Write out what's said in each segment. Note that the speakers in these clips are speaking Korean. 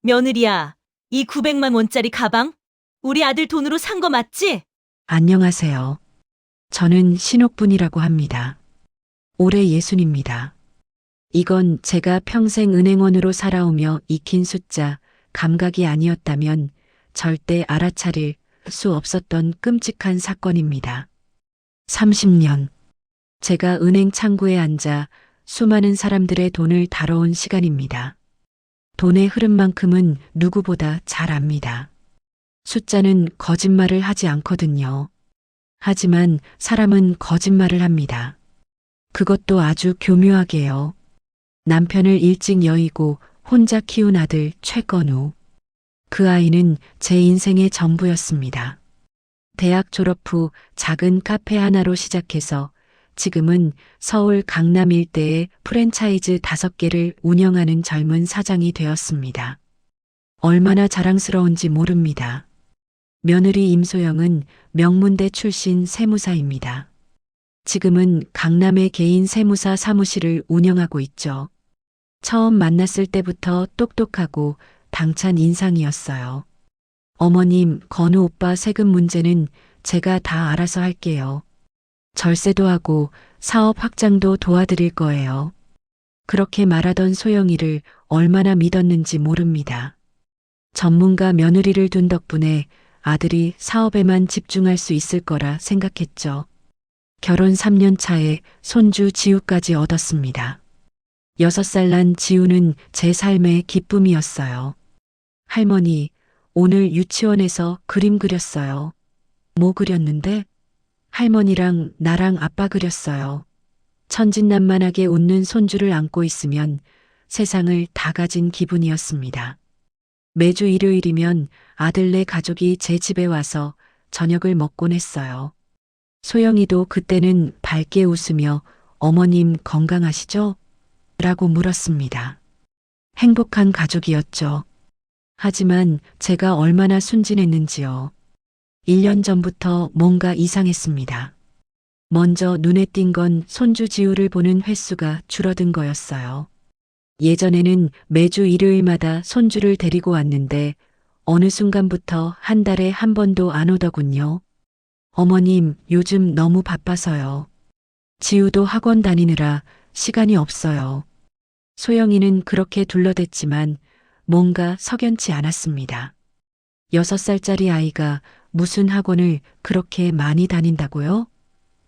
며느리야, 이 900만 원짜리 가방? 우리 아들 돈으로 산 거 맞지? 안녕하세요. 저는 신옥분이라고 합니다. 올해 60입니다. 이건 제가 평생 은행원으로 살아오며 익힌 숫자, 감각이 아니었다면 절대 알아차릴 수 없었던 끔찍한 사건입니다. 30년. 제가 은행 창구에 앉아 수많은 사람들의 돈을 다뤄온 시간입니다. 돈의 흐름만큼은 누구보다 잘 압니다. 숫자는 거짓말을 하지 않거든요. 하지만 사람은 거짓말을 합니다. 그것도 아주 교묘하게요. 남편을 일찍 여의고 혼자 키운 아들 최건우. 그 아이는 제 인생의 전부였습니다. 대학 졸업 후 작은 카페 하나로 시작해서 지금은 서울 강남 일대에 프랜차이즈 5개를 운영하는 젊은 사장이 되었습니다. 얼마나 자랑스러운지 모릅니다. 며느리 임소영은 명문대 출신 세무사입니다. 지금은 강남의 개인 세무사 사무실을 운영하고 있죠. 처음 만났을 때부터 똑똑하고 당찬 인상이었어요. 어머님, 건우 오빠 세금 문제는 제가 다 알아서 할게요. 절세도 하고 사업 확장도 도와드릴 거예요. 그렇게 말하던 소영이를 얼마나 믿었는지 모릅니다. 전문가 며느리를 둔 덕분에 아들이 사업에만 집중할 수 있을 거라 생각했죠. 결혼 3년 차에 손주 지우까지 얻었습니다. 6살 난 지우는 제 삶의 기쁨이었어요. 할머니, 오늘 유치원에서 그림 그렸어요. 뭐 그렸는데? 할머니랑 나랑 아빠 그렸어요. 천진난만하게 웃는 손주를 안고 있으면 세상을 다 가진 기분이었습니다. 매주 일요일이면 아들네 가족이 제 집에 와서 저녁을 먹곤 했어요. 소영이도 그때는 밝게 웃으며 어머님 건강하시죠? 라고 물었습니다. 행복한 가족이었죠. 하지만 제가 얼마나 순진했는지요. 1년 전부터 뭔가 이상했습니다. 먼저 눈에 띈 건 손주 지우를 보는 횟수가 줄어든 거였어요. 예전에는 매주 일요일마다 손주를 데리고 왔는데 어느 순간부터 한 달에 한 번도 안 오더군요. 어머님, 요즘 너무 바빠서요. 지우도 학원 다니느라 시간이 없어요. 소영이는 그렇게 둘러댔지만 뭔가 석연치 않았습니다. 6살짜리 아이가 무슨 학원을 그렇게 많이 다닌다고요?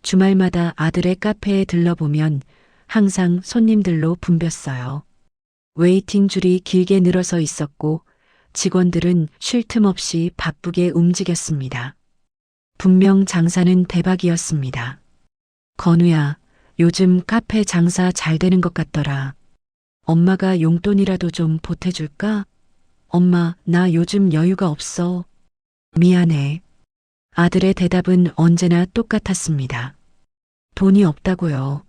주말마다 아들의 카페에 들러보면 항상 손님들로 붐볐어요. 웨이팅 줄이 길게 늘어서 있었고 직원들은 쉴 틈 없이 바쁘게 움직였습니다. 분명 장사는 대박이었습니다. 건우야, 요즘 카페 장사 잘 되는 것 같더라. 엄마가 용돈이라도 좀 보태줄까? 엄마, 나 요즘 여유가 없어. 미안해. 아들의 대답은 언제나 똑같았습니다. 돈이 없다고요.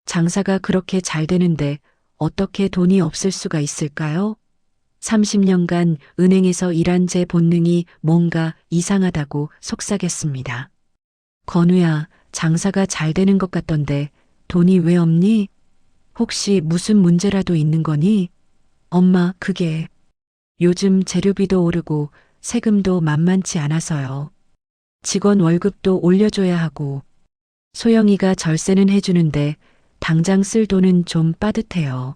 장사가 그렇게 잘 되는데 어떻게 돈이 없을 수가 있을까요? 30년간 은행에서 일한 제 본능이 뭔가 이상하다고 속삭였습니다. 건우야, 장사가 잘 되는 것 같던데 돈이 왜 없니? 혹시 무슨 문제라도 있는 거니? 엄마, 그게 요즘 재료비도 오르고 세금도 만만치 않아서요. 직원 월급도 올려줘야 하고 소영이가 절세는 해주는데 당장 쓸 돈은 좀 빠듯해요.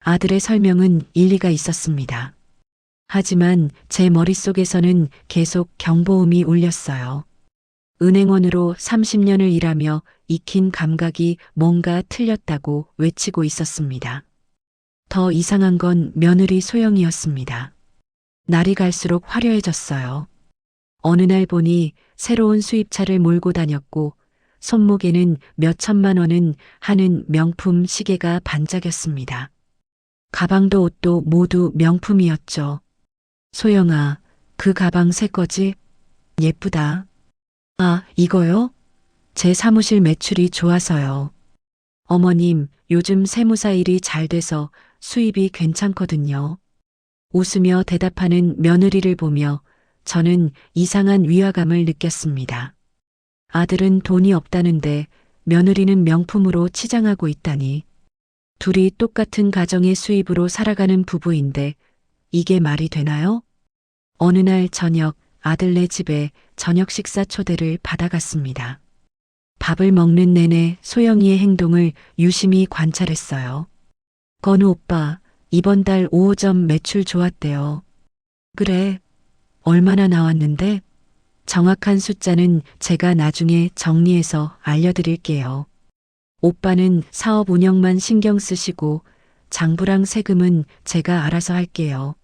아들의 설명은 일리가 있었습니다. 하지만 제 머릿속에서는 계속 경보음이 울렸어요. 은행원으로 30년을 일하며 익힌 감각이 뭔가 틀렸다고 외치고 있었습니다. 더 이상한 건 며느리 소영이었습니다. 날이 갈수록 화려해졌어요. 어느 날 보니 새로운 수입차를 몰고 다녔고 손목에는 몇 천만 원은 하는 명품 시계가 반짝였습니다. 가방도 옷도 모두 명품이었죠. 소영아, 그 가방 새 거지? 예쁘다. 아, 이거요? 제 사무실 매출이 좋아서요. 어머님, 요즘 세무사 일이 잘 돼서 수입이 괜찮거든요. 웃으며 대답하는 며느리를 보며 저는 이상한 위화감을 느꼈습니다. 아들은 돈이 없다는데 며느리는 명품으로 치장하고 있다니. 둘이 똑같은 가정의 수입으로 살아가는 부부인데 이게 말이 되나요? 어느 날 저녁 아들네 집에 저녁 식사 초대를 받아갔습니다. 밥을 먹는 내내 소영이의 행동을 유심히 관찰했어요. 건우 오빠, 이번 달 5호점 매출 좋았대요. 그래, 얼마나 나왔는데? 정확한 숫자는 제가 나중에 정리해서 알려드릴게요. 오빠는 사업 운영만 신경 쓰시고 장부랑 세금은 제가 알아서 할게요.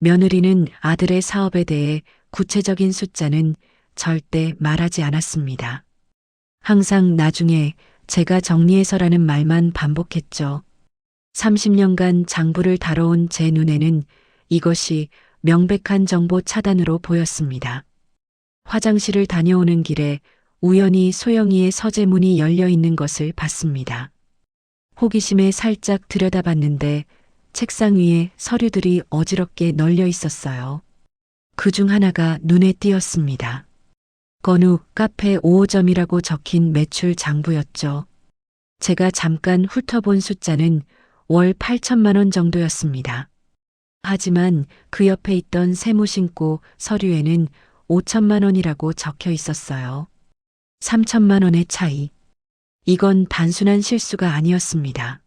며느리는 아들의 사업에 대해 구체적인 숫자는 절대 말하지 않았습니다. 항상 나중에 제가 정리해서라는 말만 반복했죠. 30년간 장부를 다뤄온 제 눈에는 이것이 명백한 정보 차단으로 보였습니다. 화장실을 다녀오는 길에 우연히 소영이의 서재문이 열려 있는 것을 봤습니다. 호기심에 살짝 들여다봤는데 책상 위에 서류들이 어지럽게 널려 있었어요. 그 중 하나가 눈에 띄었습니다. 건우 카페 5호점이라고 적힌 매출 장부였죠. 제가 잠깐 훑어본 숫자는 월 8천만 원 정도였습니다. 하지만 그 옆에 있던 세무신고 서류에는 5천만 원이라고 적혀 있었어요. 3천만 원의 차이. 이건 단순한 실수가 아니었습니다.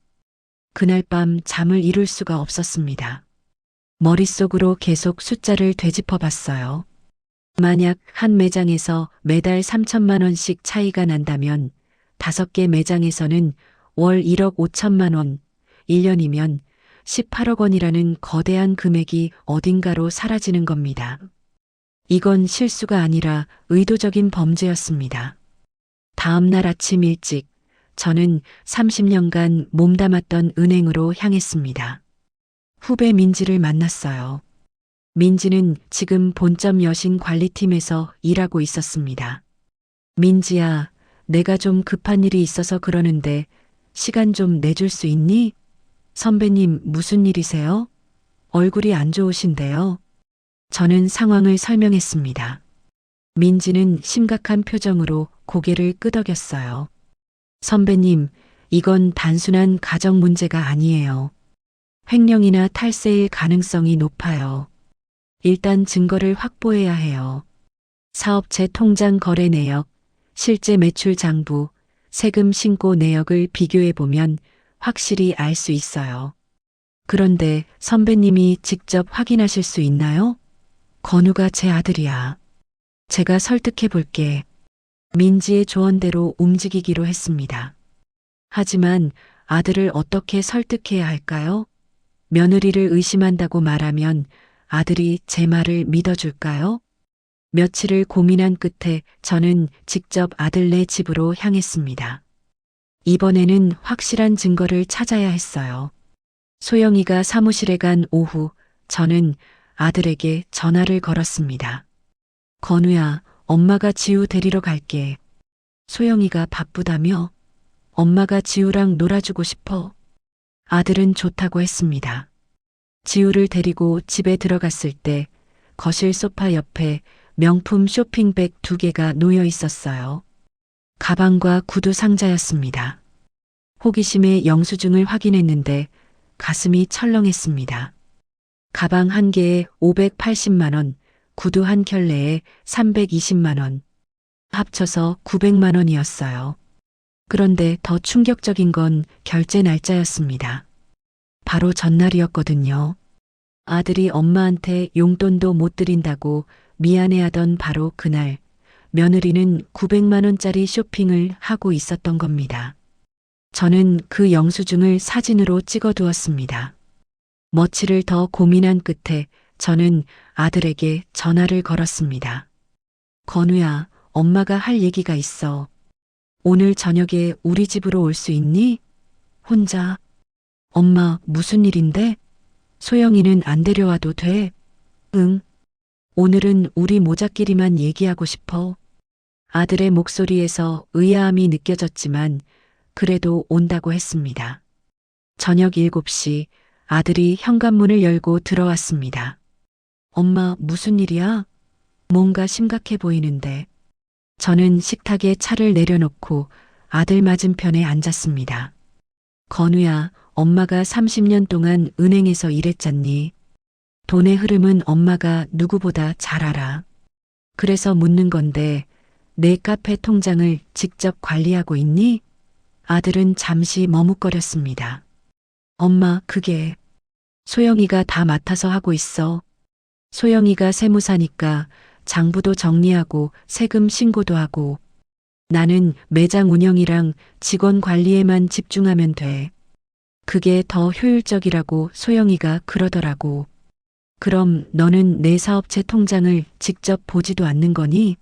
그날 밤 잠을 이룰 수가 없었습니다. 머릿속으로 계속 숫자를 되짚어 봤어요. 만약 한 매장에서 매달 3천만 원씩 차이가 난다면 5개 매장에서는 월 1억 5천만 원, 1년이면 18억 원이라는 거대한 금액이 어딘가로 사라지는 겁니다. 이건 실수가 아니라 의도적인 범죄였습니다. 다음 날 아침 일찍 저는 30년간 몸담았던 은행으로 향했습니다. 후배 민지를 만났어요. 민지는 지금 본점 여신 관리팀에서 일하고 있었습니다. 민지야, 내가 좀 급한 일이 있어서 그러는데 시간 좀 내줄 수 있니? 선배님 무슨 일이세요? 얼굴이 안 좋으신데요. 저는 상황을 설명했습니다. 민지는 심각한 표정으로 고개를 끄덕였어요. 선배님, 이건 단순한 가정 문제가 아니에요. 횡령이나 탈세일 가능성이 높아요. 일단 증거를 확보해야 해요. 사업체 통장 거래 내역, 실제 매출 장부, 세금 신고 내역을 비교해 보면 확실히 알 수 있어요. 그런데 선배님이 직접 확인하실 수 있나요? 건우가 제 아들이야. 제가 설득해 볼게. 민지의 조언대로 움직이기로 했습니다. 하지만 아들을 어떻게 설득해야 할까요? 며느리를 의심한다고 말하면 아들이 제 말을 믿어줄까요? 며칠을 고민한 끝에 저는 직접 아들네 집으로 향했습니다. 이번에는 확실한 증거를 찾아야 했어요. 소영이가 사무실에 간 오후 저는 아들에게 전화를 걸었습니다. 건우야, 엄마가 지우 데리러 갈게. 소영이가 바쁘다며? 엄마가 지우랑 놀아주고 싶어. 아들은 좋다고 했습니다. 지우를 데리고 집에 들어갔을 때 거실 소파 옆에 명품 쇼핑백 2개가 놓여 있었어요. 가방과 구두 상자였습니다. 호기심에 영수증을 확인했는데 가슴이 철렁했습니다. 가방 한 개에 580만 원, 구두 한 켤레에 320만 원, 합쳐서 900만 원이었어요. 그런데 더 충격적인 건 결제 날짜였습니다. 바로 전날이었거든요. 아들이 엄마한테 용돈도 못 드린다고 미안해하던 바로 그날, 며느리는 900만 원짜리 쇼핑을 하고 있었던 겁니다. 저는 그 영수증을 사진으로 찍어두었습니다. 며칠을 더 고민한 끝에 저는 아들에게 전화를 걸었습니다. 건우야, 엄마가 할 얘기가 있어. 오늘 저녁에 우리 집으로 올 수 있니? 혼자. 엄마, 무슨 일인데? 소영이는 안 데려와도 돼? 응. 오늘은 우리 모자끼리만 얘기하고 싶어. 아들의 목소리에서 의아함이 느껴졌지만 그래도 온다고 했습니다. 저녁 7시 아들이 현관문을 열고 들어왔습니다. 엄마, 무슨 일이야? 뭔가 심각해 보이는데. 저는 식탁에 차를 내려놓고 아들 맞은편에 앉았습니다. 건우야, 엄마가 30년 동안 은행에서 일했잖니. 돈의 흐름은 엄마가 누구보다 잘 알아. 그래서 묻는 건데 내 카페 통장을 직접 관리하고 있니? 아들은 잠시 머뭇거렸습니다. 엄마, 그게 소영이가 다 맡아서 하고 있어. 소영이가 세무사니까 장부도 정리하고 세금 신고도 하고 나는 매장 운영이랑 직원 관리에만 집중하면 돼. 그게 더 효율적이라고 소영이가 그러더라고. 그럼 너는 내 사업체 통장을 직접 보지도 않는 거니?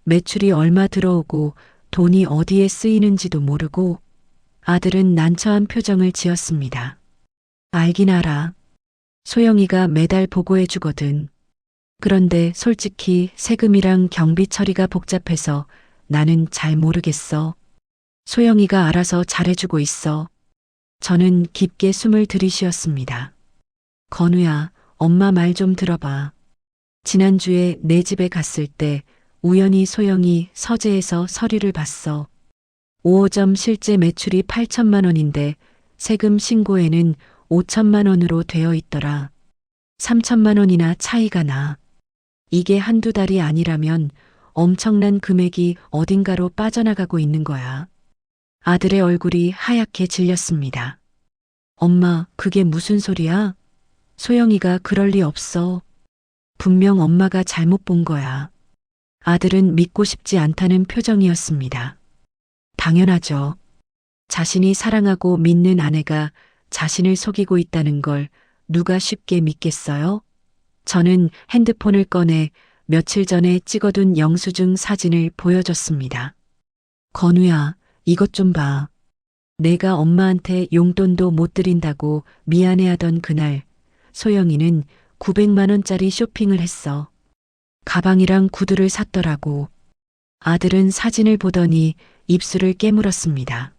매출이 얼마 들어오고 돈이 어디에 쓰이는지도 모르고. 아들은 난처한 표정을 지었습니다. 알긴 알아. 소영이가 매달 보고해 주거든. 그런데 솔직히 세금이랑 경비 처리가 복잡해서 나는 잘 모르겠어. 소영이가 알아서 잘해주고 있어. 저는 깊게 숨을 들이쉬었습니다. 건우야, 엄마 말 좀 들어봐. 지난주에 내 집에 갔을 때 우연히 소영이 서재에서 서류를 봤어. 5호점 실제 매출이 8천만 원인데 세금 신고에는 5천만 원으로 되어 있더라. 3천만 원이나 차이가 나. 이게 한두 달이 아니라면 엄청난 금액이 어딘가로 빠져나가고 있는 거야. 아들의 얼굴이 하얗게 질렸습니다. 엄마, 그게 무슨 소리야? 소영이가 그럴 리 없어. 분명 엄마가 잘못 본 거야. 아들은 믿고 싶지 않다는 표정이었습니다. 당연하죠. 자신이 사랑하고 믿는 아내가 자신을 속이고 있다는 걸 누가 쉽게 믿겠어요? 저는 핸드폰을 꺼내 며칠 전에 찍어둔 영수증 사진을 보여줬습니다. 건우야, 이것 좀 봐. 내가 엄마한테 용돈도 못 드린다고 미안해하던 그날 소영이는 900만 원짜리 쇼핑을 했어. 가방이랑 구두를 샀더라고. 아들은 사진을 보더니 입술을 깨물었습니다.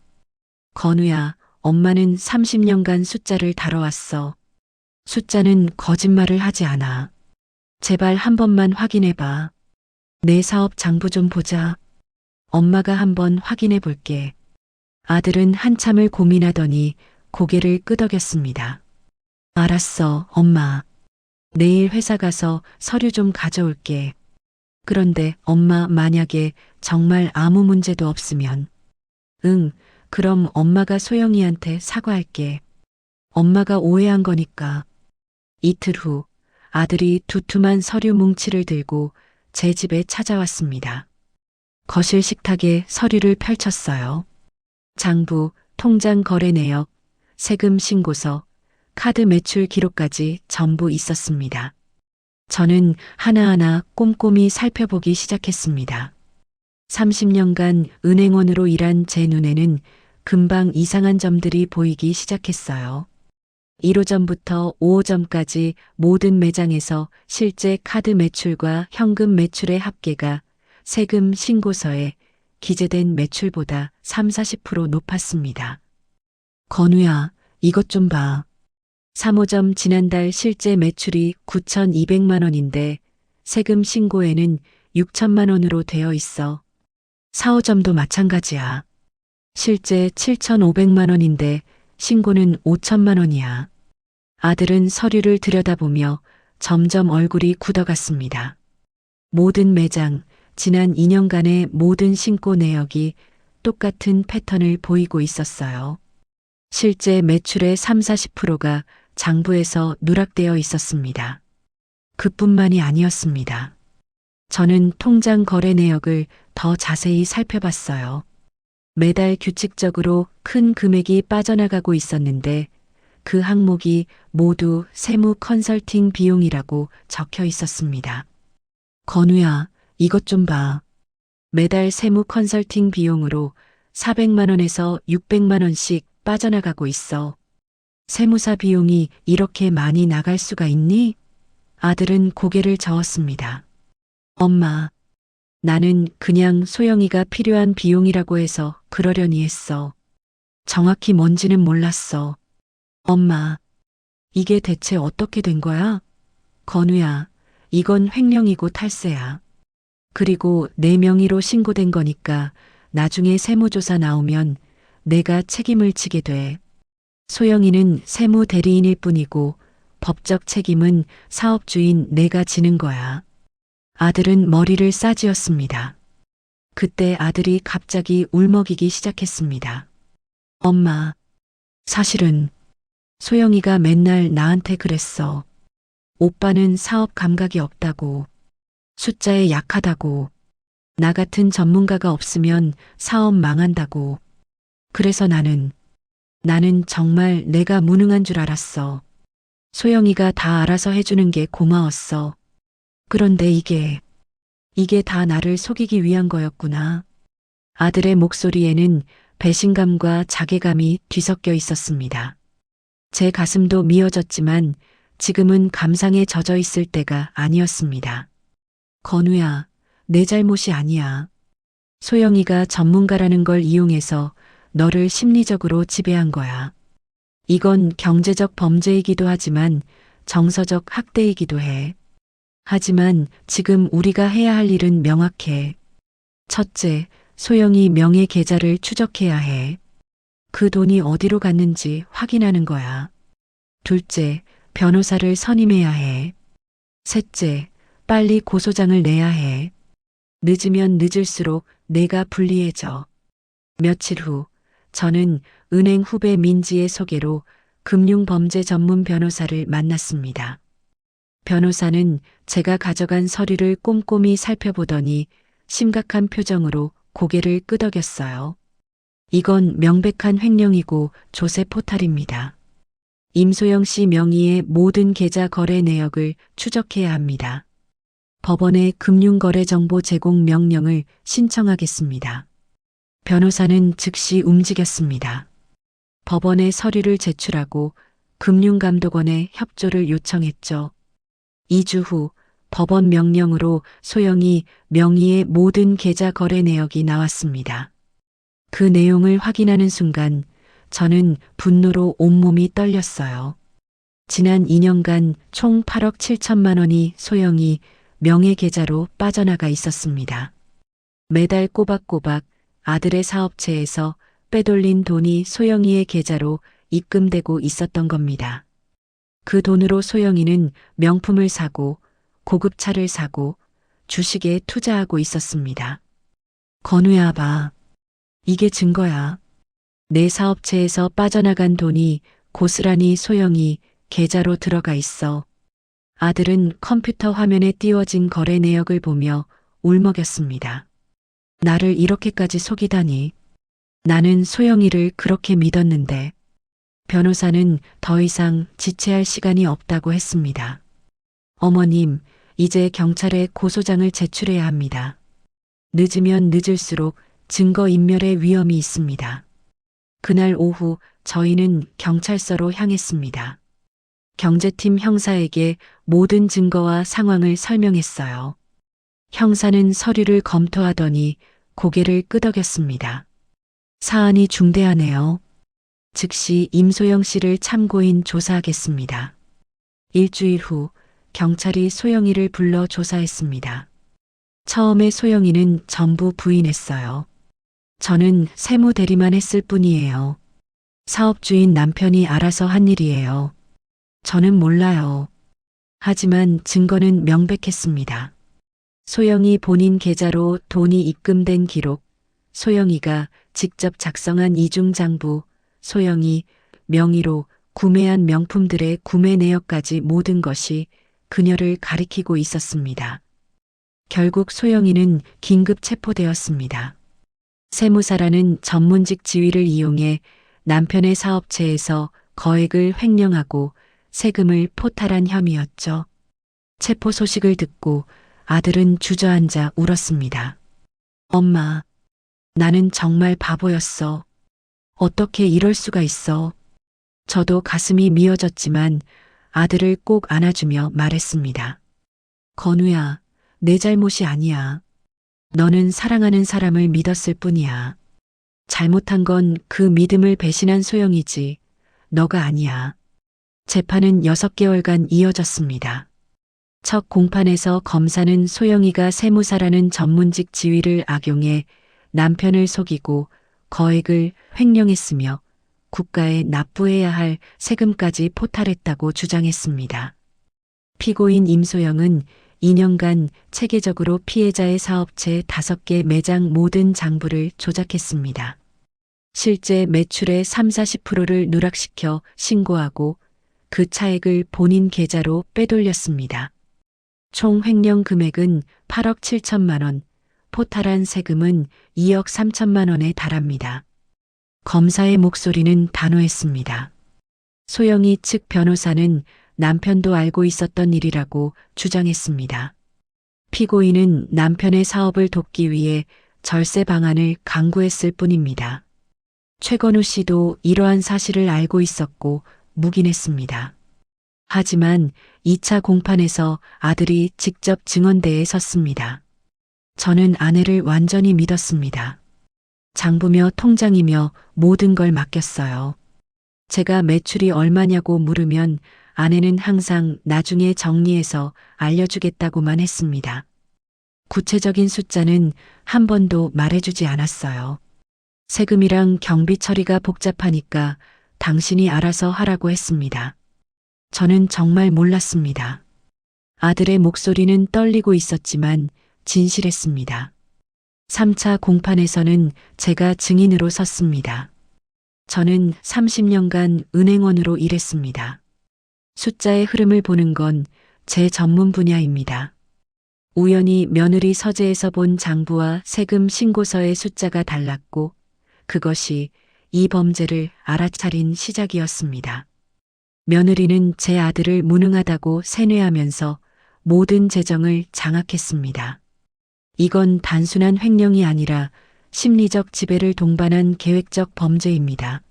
건우야, 엄마는 30년간 숫자를 다뤄왔어. 숫자는 거짓말을 하지 않아. 제발 한 번만 확인해봐. 내 사업 장부 좀 보자. 엄마가 한번 확인해 볼게. 아들은 한참을 고민하더니 고개를 끄덕였습니다. 알았어, 엄마. 내일 회사 가서 서류 좀 가져올게. 그런데 엄마, 만약에 정말 아무 문제도 없으면. 응, 그럼 엄마가 소영이한테 사과할게. 엄마가 오해한 거니까. 이틀 후 아들이 두툼한 서류 뭉치를 들고 제 집에 찾아왔습니다. 거실 식탁에 서류를 펼쳤어요. 장부, 통장 거래 내역, 세금 신고서, 카드 매출 기록까지 전부 있었습니다. 저는 하나하나 꼼꼼히 살펴보기 시작했습니다. 30년간 은행원으로 일한 제 눈에는 금방 이상한 점들이 보이기 시작했어요. 1호점부터 5호점까지 모든 매장에서 실제 카드 매출과 현금 매출의 합계가 세금 신고서에 기재된 매출보다 30~40% 높았습니다. 건우야, 이것 좀 봐. 3호점 지난달 실제 매출이 9,200만 원인데 세금 신고에는 6천만 원으로 되어 있어. 4호점도 마찬가지야. 실제 7,500만 원인데 신고는 5천만 원이야. 아들은 서류를 들여다보며 점점 얼굴이 굳어갔습니다. 모든 매장, 지난 2년간의 모든 신고 내역이 똑같은 패턴을 보이고 있었어요. 실제 매출의 30~40%가 장부에서 누락되어 있었습니다. 그뿐만이 아니었습니다. 저는 통장 거래 내역을 더 자세히 살펴봤어요. 매달 규칙적으로 큰 금액이 빠져나가고 있었는데 그 항목이 모두 세무 컨설팅 비용이라고 적혀 있었습니다. 건우야, 이것 좀 봐. 매달 세무 컨설팅 비용으로 400만 원에서 600만 원씩 빠져나가고 있어. 세무사 비용이 이렇게 많이 나갈 수가 있니? 아들은 고개를 저었습니다. 엄마, 나는 그냥 소영이가 필요한 비용이라고 해서 그러려니 했어. 정확히 뭔지는 몰랐어. 엄마, 이게 대체 어떻게 된 거야? 건우야, 이건 횡령이고 탈세야. 그리고 내 명의로 신고된 거니까 나중에 세무조사 나오면 내가 책임을 지게 돼. 소영이는 세무 대리인일 뿐이고 법적 책임은 사업주인 내가 지는 거야. 아들은 머리를 싸쥐었습니다. 그때 아들이 갑자기 울먹이기 시작했습니다. 엄마, 사실은 소영이가 맨날 나한테 그랬어. 오빠는 사업 감각이 없다고, 숫자에 약하다고, 나 같은 전문가가 없으면 사업 망한다고. 그래서 나는 정말 내가 무능한 줄 알았어. 소영이가 다 알아서 해주는 게 고마웠어. 그런데 이게 다 나를 속이기 위한 거였구나. 아들의 목소리에는 배신감과 자괴감이 뒤섞여 있었습니다. 제 가슴도 미어졌지만 지금은 감상에 젖어 있을 때가 아니었습니다. 건우야, 내 잘못이 아니야. 소영이가 전문가라는 걸 이용해서 너를 심리적으로 지배한 거야. 이건 경제적 범죄이기도 하지만 정서적 학대이기도 해. 하지만 지금 우리가 해야 할 일은 명확해. 첫째, 소영이 명의 계좌를 추적해야 해. 그 돈이 어디로 갔는지 확인하는 거야. 둘째, 변호사를 선임해야 해. 셋째, 빨리 고소장을 내야 해. 늦으면 늦을수록 내가 불리해져. 며칠 후, 저는 은행 후배 민지의 소개로 금융범죄 전문 변호사를 만났습니다. 변호사는 제가 가져간 서류를 꼼꼼히 살펴보더니 심각한 표정으로 고개를 끄덕였어요. 이건 명백한 횡령이고 조세 포탈입니다. 임소영 씨 명의의 모든 계좌 거래 내역을 추적해야 합니다. 법원에 금융거래 정보 제공 명령을 신청하겠습니다. 변호사는 즉시 움직였습니다. 법원에 서류를 제출하고 금융감독원에 협조를 요청했죠. 2주 후 법원 명령으로 소영이 명의의 모든 계좌 거래 내역이 나왔습니다. 그 내용을 확인하는 순간 저는 분노로 온몸이 떨렸어요. 지난 2년간 총 8억 7천만 원이 소영이 명의 계좌로 빠져나가 있었습니다. 매달 꼬박꼬박 아들의 사업체에서 빼돌린 돈이 소영이의 계좌로 입금되고 있었던 겁니다. 그 돈으로 소영이는 명품을 사고 고급 차를 사고 주식에 투자하고 있었습니다. 건우야 봐. 이게 증거야. 내 사업체에서 빠져나간 돈이 고스란히 소영이 계좌로 들어가 있어. 아들은 컴퓨터 화면에 띄워진 거래 내역을 보며 울먹였습니다. 나를 이렇게까지 속이다니. 나는 소영이를 그렇게 믿었는데. 변호사는 더 이상 지체할 시간이 없다고 했습니다. 어머님, 이제 경찰에 고소장을 제출해야 합니다. 늦으면 늦을수록 증거인멸의 위험이 있습니다. 그날 오후 저희는 경찰서로 향했습니다. 경제팀 형사에게 모든 증거와 상황을 설명했어요. 형사는 서류를 검토하더니 고개를 끄덕였습니다. 사안이 중대하네요. 즉시 임소영 씨를 참고인 조사하겠습니다. 일주일 후 경찰이 소영이를 불러 조사했습니다. 처음에 소영이는 전부 부인했어요. 저는 세무 대리만 했을 뿐이에요. 사업주인 남편이 알아서 한 일이에요. 저는 몰라요. 하지만 증거는 명백했습니다. 소영이 본인 계좌로 돈이 입금된 기록, 소영이가 직접 작성한 이중장부, 소영이 명의로 구매한 명품들의 구매 내역까지 모든 것이 그녀를 가리키고 있었습니다. 결국 소영이는 긴급 체포되었습니다. 세무사라는 전문직 지위를 이용해 남편의 사업체에서 거액을 횡령하고 세금을 포탈한 혐의였죠. 체포 소식을 듣고 아들은 주저앉아 울었습니다. 엄마, 나는 정말 바보였어. 어떻게 이럴 수가 있어. 저도 가슴이 미어졌지만 아들을 꼭 안아주며 말했습니다. 건우야, 내 잘못이 아니야. 너는 사랑하는 사람을 믿었을 뿐이야. 잘못한 건 그 믿음을 배신한 소영이지. 너가 아니야. 재판은 6개월간 이어졌습니다. 첫 공판에서 검사는 소영이가 세무사라는 전문직 지위를 악용해 남편을 속이고 거액을 횡령했으며 국가에 납부해야 할 세금까지 포탈했다고 주장했습니다. 피고인 임소영은 2년간 체계적으로 피해자의 사업체 5개 매장 모든 장부를 조작했습니다. 실제 매출의 30~40%를 누락시켜 신고하고 그 차액을 본인 계좌로 빼돌렸습니다. 총 횡령 금액은 8억 7천만 원, 포탈한 세금은 2억 3천만 원에 달합니다. 검사의 목소리는 단호했습니다. 소영이 측 변호사는 남편도 알고 있었던 일이라고 주장했습니다. 피고인은 남편의 사업을 돕기 위해 절세 방안을 강구했을 뿐입니다. 최건우 씨도 이러한 사실을 알고 있었고 묵인했습니다. 하지만 2차 공판에서 아들이 직접 증언대에 섰습니다. 저는 아내를 완전히 믿었습니다. 장부며 통장이며 모든 걸 맡겼어요. 제가 매출이 얼마냐고 물으면 아내는 항상 나중에 정리해서 알려주겠다고만 했습니다. 구체적인 숫자는 한 번도 말해주지 않았어요. 세금이랑 경비 처리가 복잡하니까 당신이 알아서 하라고 했습니다. 저는 정말 몰랐습니다. 아들의 목소리는 떨리고 있었지만 진실했습니다. 3차 공판에서는 제가 증인으로 섰습니다. 저는 30년간 은행원으로 일했습니다. 숫자의 흐름을 보는 건 제 전문 분야입니다. 우연히 며느리 서재에서 본 장부와 세금 신고서의 숫자가 달랐고 그것이 이 범죄를 알아차린 시작이었습니다. 며느리는 제 아들을 무능하다고 세뇌하면서 모든 재정을 장악했습니다. 이건 단순한 횡령이 아니라 심리적 지배를 동반한 계획적 범죄입니다.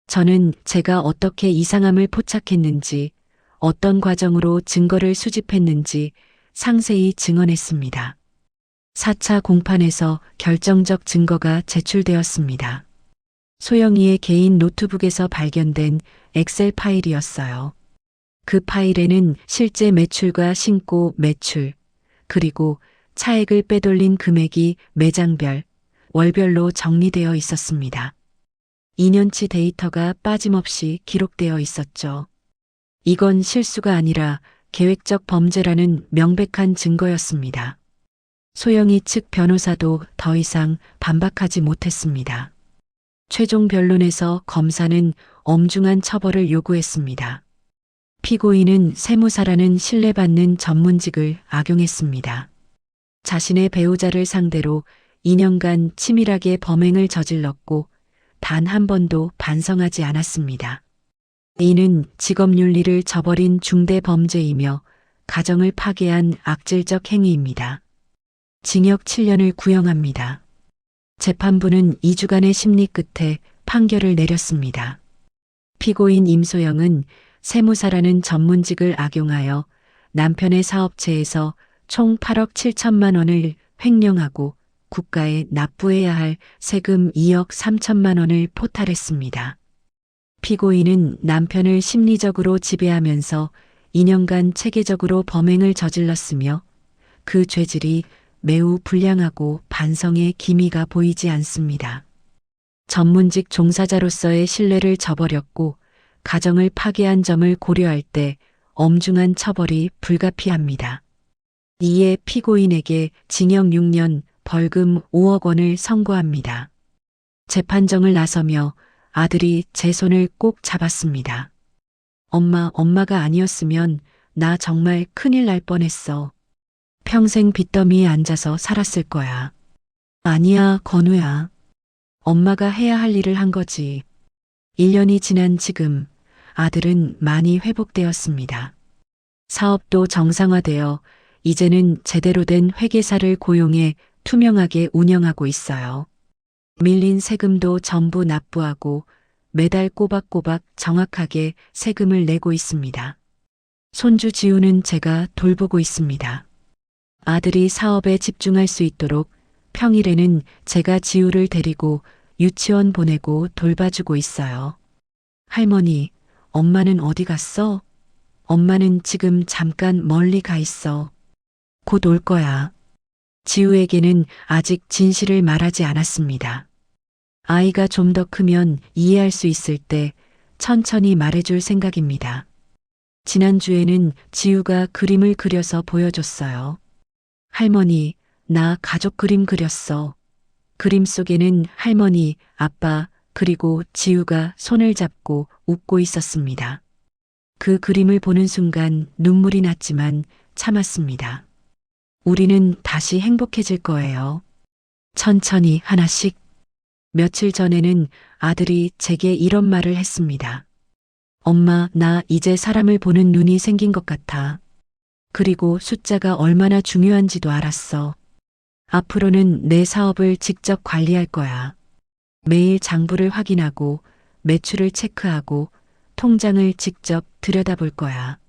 저는 제가 어떻게 이상함을 포착했는지, 어떤 과정으로 증거를 수집했는지 상세히 증언했습니다. 4차 공판에서 결정적 증거가 제출되었습니다. 소영이의 개인 노트북에서 발견된 엑셀 파일이었어요. 그 파일에는 실제 매출과 신고 매출, 그리고 차액을 빼돌린 금액이 매장별, 월별로 정리되어 있었습니다. 2년치 데이터가 빠짐없이 기록되어 있었죠. 이건 실수가 아니라 계획적 범죄라는 명백한 증거였습니다. 소영이 측 변호사도 더 이상 반박하지 못했습니다. 최종 변론에서 검사는 엄중한 처벌을 요구했습니다. 피고인은 세무사라는 신뢰받는 전문직을 악용했습니다. 자신의 배우자를 상대로 2년간 치밀하게 범행을 저질렀고 단 한 번도 반성하지 않았습니다. 이는 직업윤리를 저버린 중대 범죄이며 가정을 파괴한 악질적 행위입니다. 징역 7년을 구형합니다. 재판부는 2주간의 심리 끝에 판결을 내렸습니다. 피고인 임소영은 세무사라는 전문직을 악용하여 남편의 사업체에서 총 8억 7천만 원을 횡령하고 국가에 납부해야 할 세금 2억 3천만 원을 포탈했습니다. 피고인은 남편을 심리적으로 지배하면서 2년간 체계적으로 범행을 저질렀으며 그 죄질이 매우 불량하고 반성의 기미가 보이지 않습니다. 전문직 종사자로서의 신뢰를 저버렸고 가정을 파괴한 점을 고려할 때 엄중한 처벌이 불가피합니다. 이에 피고인에게 징역 6년, 벌금 5억 원을 선고합니다. 재판정을 나서며 아들이 제 손을 꼭 잡았습니다. 엄마가 아니었으면 나 정말 큰일 날 뻔했어. 평생 빚더미에 앉아서 살았을 거야. 아니야, 건우야. 엄마가 해야 할 일을 한 거지. 1년이 지난 지금 아들은 많이 회복되었습니다. 사업도 정상화되어 이제는 제대로 된 회계사를 고용해 투명하게 운영하고 있어요. 밀린 세금도 전부 납부하고 매달 꼬박꼬박 정확하게 세금을 내고 있습니다. 손주 지우는 제가 돌보고 있습니다. 아들이 사업에 집중할 수 있도록 평일에는 제가 지우를 데리고 유치원 보내고 돌봐주고 있어요. 할머니, 엄마는 어디 갔어? 엄마는 지금 잠깐 멀리 가 있어. 곧 올 거야. 지우에게는 아직 진실을 말하지 않았습니다. 아이가 좀 더 크면 이해할 수 있을 때 천천히 말해줄 생각입니다. 지난주에는 지우가 그림을 그려서 보여줬어요. 할머니, 나 가족 그림 그렸어. 그림 속에는 할머니, 아빠, 그리고 지우가 손을 잡고 웃고 있었습니다. 그 그림을 보는 순간 눈물이 났지만 참았습니다. 우리는 다시 행복해질 거예요. 천천히 하나씩. 며칠 전에는 아들이 제게 이런 말을 했습니다. 엄마, 나 이제 사람을 보는 눈이 생긴 것 같아. 그리고 숫자가 얼마나 중요한지도 알았어. 앞으로는 내 사업을 직접 관리할 거야. 매일 장부를 확인하고 매출을 체크하고 통장을 직접 들여다볼 거야.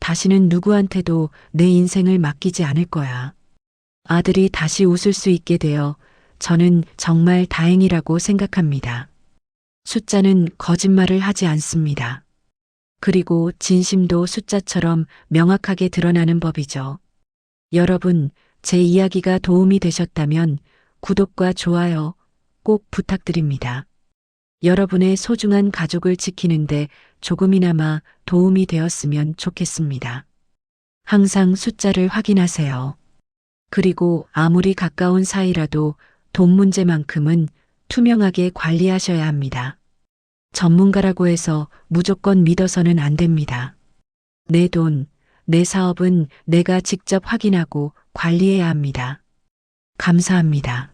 다시는 누구한테도 내 인생을 맡기지 않을 거야. 아들이 다시 웃을 수 있게 되어 저는 정말 다행이라고 생각합니다. 숫자는 거짓말을 하지 않습니다. 그리고 진심도 숫자처럼 명확하게 드러나는 법이죠. 여러분, 제 이야기가 도움이 되셨다면 구독과 좋아요 꼭 부탁드립니다. 여러분의 소중한 가족을 지키는데 조금이나마 도움이 되었으면 좋겠습니다. 항상 숫자를 확인하세요. 그리고 아무리 가까운 사이라도 돈 문제만큼은 투명하게 관리하셔야 합니다. 전문가라고 해서 무조건 믿어서는 안 됩니다. 내 돈, 내 사업은 내가 직접 확인하고 관리해야 합니다. 감사합니다.